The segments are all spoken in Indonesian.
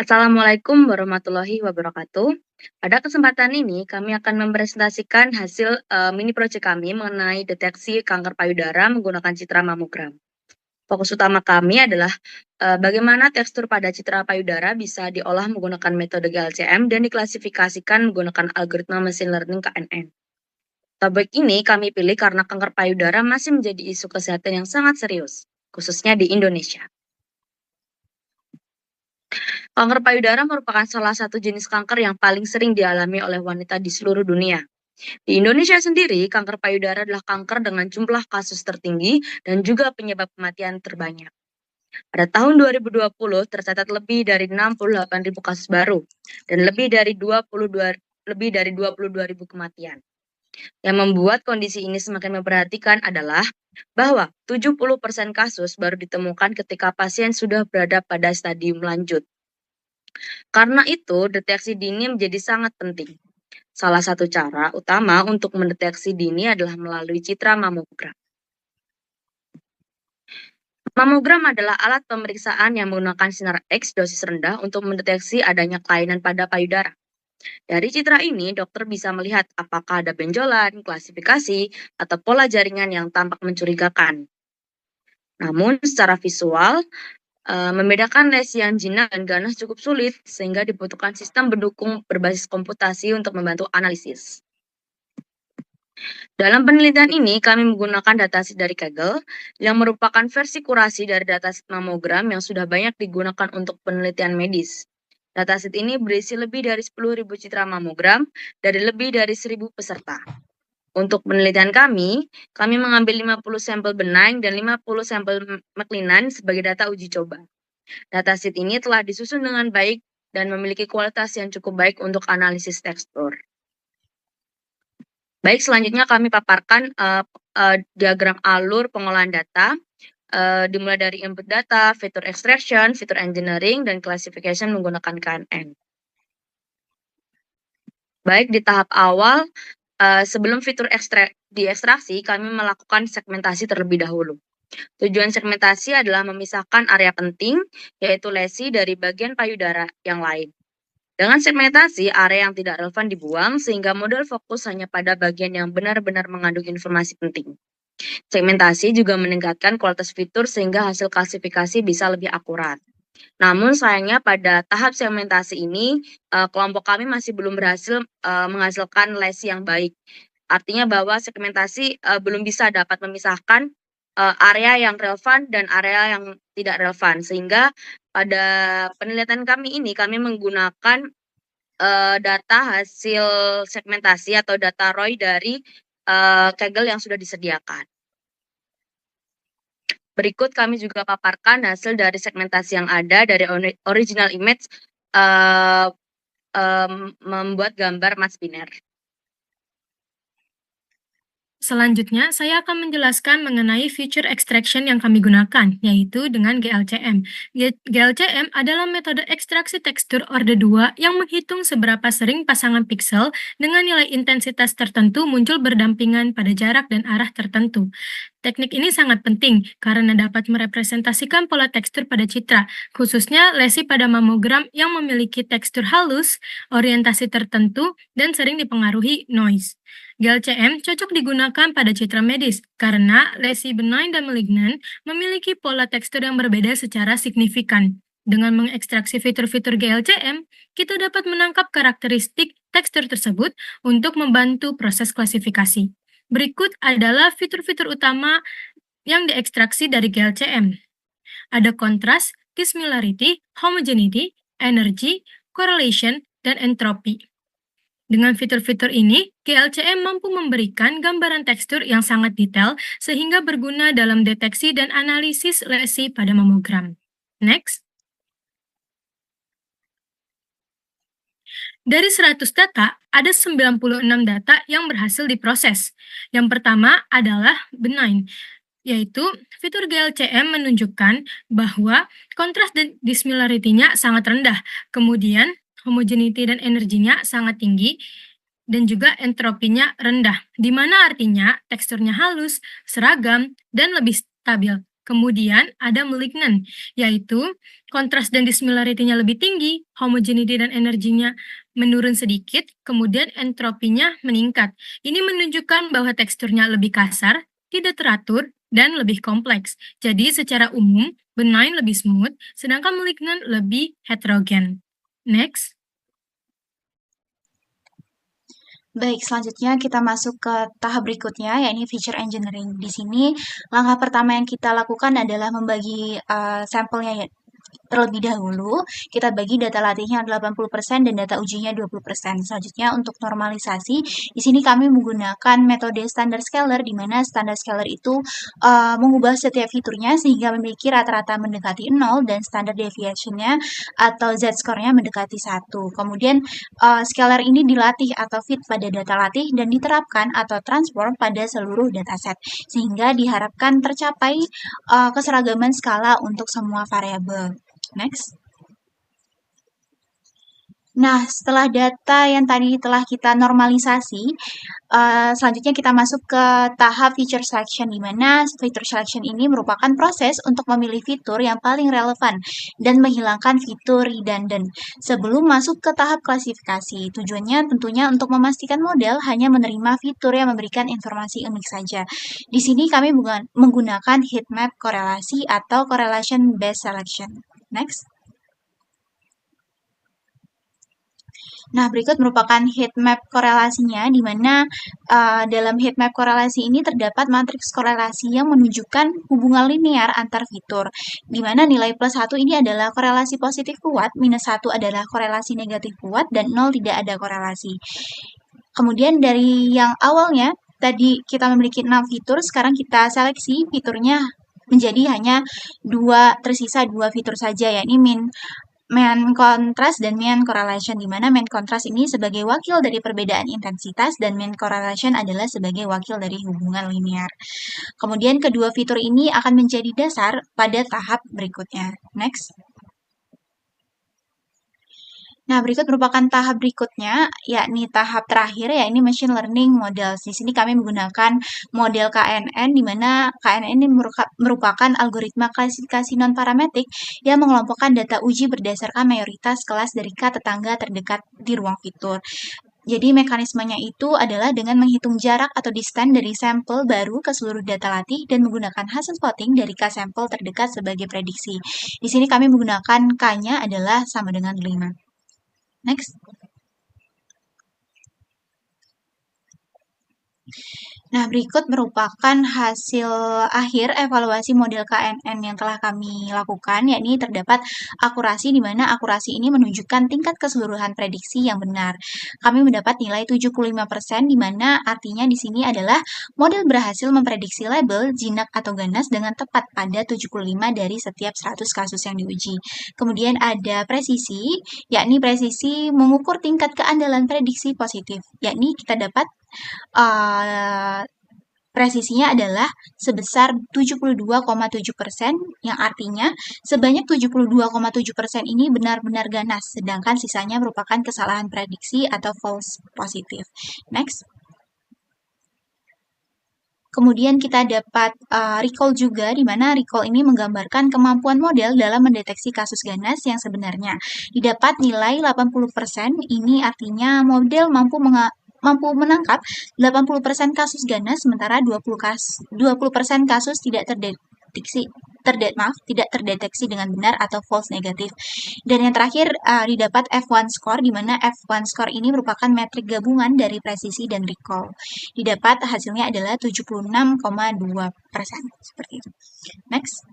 Assalamualaikum warahmatullahi wabarakatuh. Pada kesempatan ini kami akan mempresentasikan hasil mini project kami mengenai deteksi kanker payudara menggunakan citra mamogram. Fokus utama kami adalah bagaimana tekstur pada citra payudara bisa diolah menggunakan metode GLCM dan diklasifikasikan menggunakan algoritma machine learning KNN. Topik ini kami pilih karena kanker payudara masih menjadi isu kesehatan yang sangat serius, khususnya di Indonesia. Kanker payudara merupakan salah satu jenis kanker yang paling sering dialami oleh wanita di seluruh dunia. Di Indonesia sendiri, kanker payudara adalah kanker dengan jumlah kasus tertinggi dan juga penyebab kematian terbanyak. Pada tahun 2020 tercatat lebih dari 68.000 kasus baru dan lebih dari 22.000 kematian. Yang membuat kondisi ini semakin memperhatikan adalah bahwa 70% kasus baru ditemukan ketika pasien sudah berada pada stadium lanjut. Karena itu, deteksi dini menjadi sangat penting. Salah satu cara utama untuk mendeteksi dini adalah melalui citra mamogram. Mamogram adalah alat pemeriksaan yang menggunakan sinar X dosis rendah untuk mendeteksi adanya kelainan pada payudara. Dari citra ini, dokter bisa melihat apakah ada benjolan, klasifikasi, atau pola jaringan yang tampak mencurigakan. Namun, secara visual, membedakan lesi yang jinak dan ganas cukup sulit, sehingga dibutuhkan sistem pendukung berbasis komputasi untuk membantu analisis. Dalam penelitian ini, kami menggunakan dataset dari Kaggle, yang merupakan versi kurasi dari dataset mamogram yang sudah banyak digunakan untuk penelitian medis. Dataset ini berisi lebih dari 10.000 citra mamogram dari lebih dari 1.000 peserta. Untuk penelitian kami mengambil 50 sampel benign dan 50 sampel malignan sebagai data uji coba. Dataset ini telah disusun dengan baik dan memiliki kualitas yang cukup baik untuk analisis tekstur. Baik, selanjutnya kami paparkan diagram alur pengolahan data, dimulai dari input data, feature extraction, feature engineering, dan classification menggunakan KNN. Baik, di tahap awal, sebelum fitur diekstraksi, kami melakukan segmentasi terlebih dahulu. Tujuan segmentasi adalah memisahkan area penting, yaitu lesi dari bagian payudara yang lain. Dengan segmentasi, area yang tidak relevan dibuang, sehingga model fokus hanya pada bagian yang benar-benar mengandung informasi penting. Segmentasi juga meningkatkan kualitas fitur sehingga hasil klasifikasi bisa lebih akurat. Namun sayangnya pada tahap segmentasi ini, kelompok kami masih belum berhasil menghasilkan lesi yang baik. Artinya bahwa segmentasi belum bisa dapat memisahkan area yang relevan dan area yang tidak relevan. Sehingga pada penelitian kami ini, kami menggunakan data hasil segmentasi atau data ROI dari Kaggle yang sudah disediakan. Berikut kami juga paparkan hasil dari segmentasi yang ada dari original image membuat gambar mass biner. Selanjutnya, saya akan menjelaskan mengenai feature extraction yang kami gunakan, yaitu dengan GLCM. GLCM adalah metode ekstraksi tekstur orde 2 yang menghitung seberapa sering pasangan piksel dengan nilai intensitas tertentu muncul berdampingan pada jarak dan arah tertentu. Teknik ini sangat penting karena dapat merepresentasikan pola tekstur pada citra, khususnya lesi pada mamogram yang memiliki tekstur halus, orientasi tertentu, dan sering dipengaruhi noise. GLCM cocok digunakan pada citra medis karena lesi benign dan malignan memiliki pola tekstur yang berbeda secara signifikan. Dengan mengekstraksi fitur-fitur GLCM, kita dapat menangkap karakteristik tekstur tersebut untuk membantu proses klasifikasi. Berikut adalah fitur-fitur utama yang diekstraksi dari GLCM. Ada kontras, dissimilarity, homogeneity, energy, correlation, dan entropy. Dengan fitur-fitur ini, GLCM mampu memberikan gambaran tekstur yang sangat detail sehingga berguna dalam deteksi dan analisis lesi pada mamogram. Next. Dari 100 data, ada 96 data yang berhasil diproses. Yang pertama adalah benign, yaitu fitur GLCM menunjukkan bahwa kontras dan dissimilarity-nya sangat rendah, kemudian homogeneity dan energinya sangat tinggi, dan juga entropinya rendah, di mana artinya teksturnya halus, seragam, dan lebih stabil. Kemudian ada malignant, yaitu kontras dan dissimilarity-nya lebih tinggi, homogeneity dan energinya menurun sedikit, kemudian entropinya meningkat. Ini menunjukkan bahwa teksturnya lebih kasar, tidak teratur, dan lebih kompleks. Jadi secara umum, benign lebih smooth, sedangkan malignant lebih heterogen. Next. Baik, selanjutnya kita masuk ke tahap berikutnya, yakni feature engineering. Di sini, langkah pertama yang kita lakukan adalah membagi sampelnya terlebih dahulu. Kita bagi data latihnya 80% dan data ujinya 20%. Selanjutnya, untuk normalisasi, di sini kami menggunakan metode standard scalar, di mana standard scalar itu mengubah setiap fiturnya sehingga memiliki rata-rata mendekati 0 dan standard deviation-nya atau z-score-nya mendekati 1. Kemudian scalar ini dilatih atau fit pada data latih dan diterapkan atau transform pada seluruh dataset sehingga diharapkan tercapai keseragaman skala untuk semua variabel. Next. Nah, setelah data yang tadi telah kita normalisasi, selanjutnya kita masuk ke tahap feature selection, di mana feature selection ini merupakan proses untuk memilih fitur yang paling relevan dan menghilangkan fitur redundant sebelum masuk ke tahap klasifikasi. Tujuannya tentunya untuk memastikan model hanya menerima fitur yang memberikan informasi unik saja. Di sini kami menggunakan heatmap korelasi atau correlation based selection. Next. Nah, berikut merupakan heatmap korelasinya, di mana dalam heatmap korelasi ini terdapat matriks korelasi yang menunjukkan hubungan linear antar fitur, di mana nilai plus 1 ini adalah korelasi positif kuat, minus 1 adalah korelasi negatif kuat, dan 0 tidak ada korelasi. Kemudian dari yang awalnya, tadi kita memiliki 6 fitur, sekarang kita seleksi fiturnya menjadi hanya tersisa 2 fitur saja, yakni main contrast dan main correlation, di mana main contrast ini sebagai wakil dari perbedaan intensitas dan main correlation adalah sebagai wakil dari hubungan linear. Kemudian kedua fitur ini akan menjadi dasar pada tahap berikutnya. Next. Nah, berikut merupakan tahap berikutnya, yakni tahap terakhir, yakni machine learning models. Di sini kami menggunakan model KNN, di mana KNN ini merupakan algoritma klasifikasi non-parametrik yang mengelompokkan data uji berdasarkan mayoritas kelas dari K tetangga terdekat di ruang fitur. Jadi mekanismenya itu adalah dengan menghitung jarak atau distance dari sampel baru ke seluruh data latih dan menggunakan hasil plotting dari K sampel terdekat sebagai prediksi. Di sini kami menggunakan K-nya adalah sama dengan 5. Next. Nah, berikut merupakan hasil akhir evaluasi model KNN yang telah kami lakukan, yakni terdapat akurasi, di mana akurasi ini menunjukkan tingkat keseluruhan prediksi yang benar. Kami mendapat nilai 75%, di mana artinya di sini adalah model berhasil memprediksi label, jinak atau ganas dengan tepat pada 75 dari setiap 100 kasus yang diuji. Kemudian ada presisi, yakni presisi mengukur tingkat keandalan prediksi positif, yakni kita dapat presisinya adalah sebesar 72,7%, yang artinya sebanyak 72,7% ini benar-benar ganas, sedangkan sisanya merupakan kesalahan prediksi atau false positif. Next. Kemudian kita dapat recall juga, di mana recall ini menggambarkan kemampuan model dalam mendeteksi kasus ganas yang sebenarnya. Didapat nilai 80%, ini artinya model mampu menangkap 80% kasus ganas, sementara 20% kasus tidak terdeteksi dengan benar atau false negatif. Dan yang terakhir didapat F1 score, di mana F1 score ini merupakan metrik gabungan dari presisi dan recall. Didapat hasilnya adalah 76,2%. Seperti itu. Next.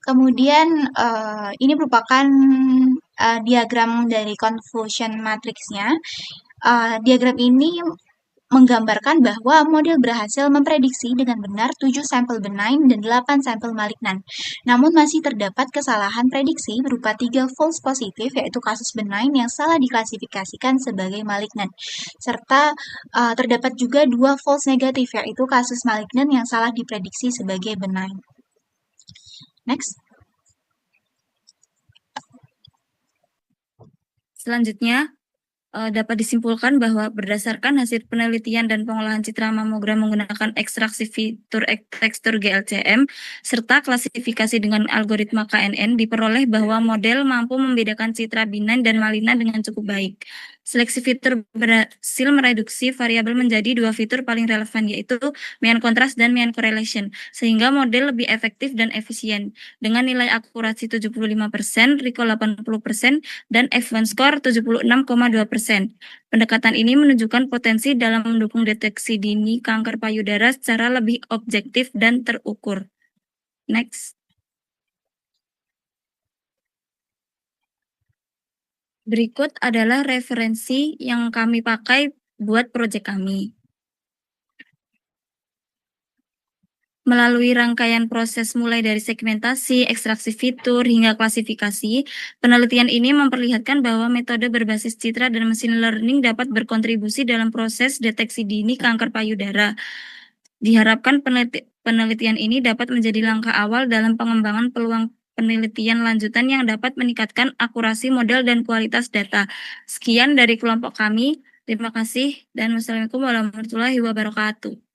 Kemudian ini merupakan diagram dari confusion matrixnya. Diagram ini menggambarkan bahwa model berhasil memprediksi dengan benar 7 sampel benign dan 8 sampel malignan. Namun masih terdapat kesalahan prediksi berupa 3 false positif, yaitu kasus benign yang salah diklasifikasikan sebagai malignan. Serta terdapat juga 2 false negatif, yaitu kasus malignan yang salah diprediksi sebagai benign. Next. Selanjutnya, dapat disimpulkan bahwa berdasarkan hasil penelitian dan pengolahan citra mamogram menggunakan ekstraksi fitur tekstur GLCM serta klasifikasi dengan algoritma KNN diperoleh bahwa model mampu membedakan citra benign dan malignan dengan cukup baik. Seleksi fitur berhasil mereduksi variabel menjadi 2 fitur paling relevan, yaitu mean contrast dan mean correlation, sehingga model lebih efektif dan efisien dengan nilai akurasi 75%, recall 80%, dan F1 score 76,2%. Pendekatan ini menunjukkan potensi dalam mendukung deteksi dini kanker payudara secara lebih objektif dan terukur. Next. Berikut adalah referensi yang kami pakai buat proyek kami. Melalui rangkaian proses mulai dari segmentasi, ekstraksi fitur, hingga klasifikasi, penelitian ini memperlihatkan bahwa metode berbasis citra dan machine learning dapat berkontribusi dalam proses deteksi dini kanker payudara. Diharapkan penelitian ini dapat menjadi langkah awal dalam pengembangan peluang penelitian lanjutan yang dapat meningkatkan akurasi model dan kualitas data. Sekian dari kelompok kami. Terima kasih dan wassalamualaikum warahmatullahi wabarakatuh.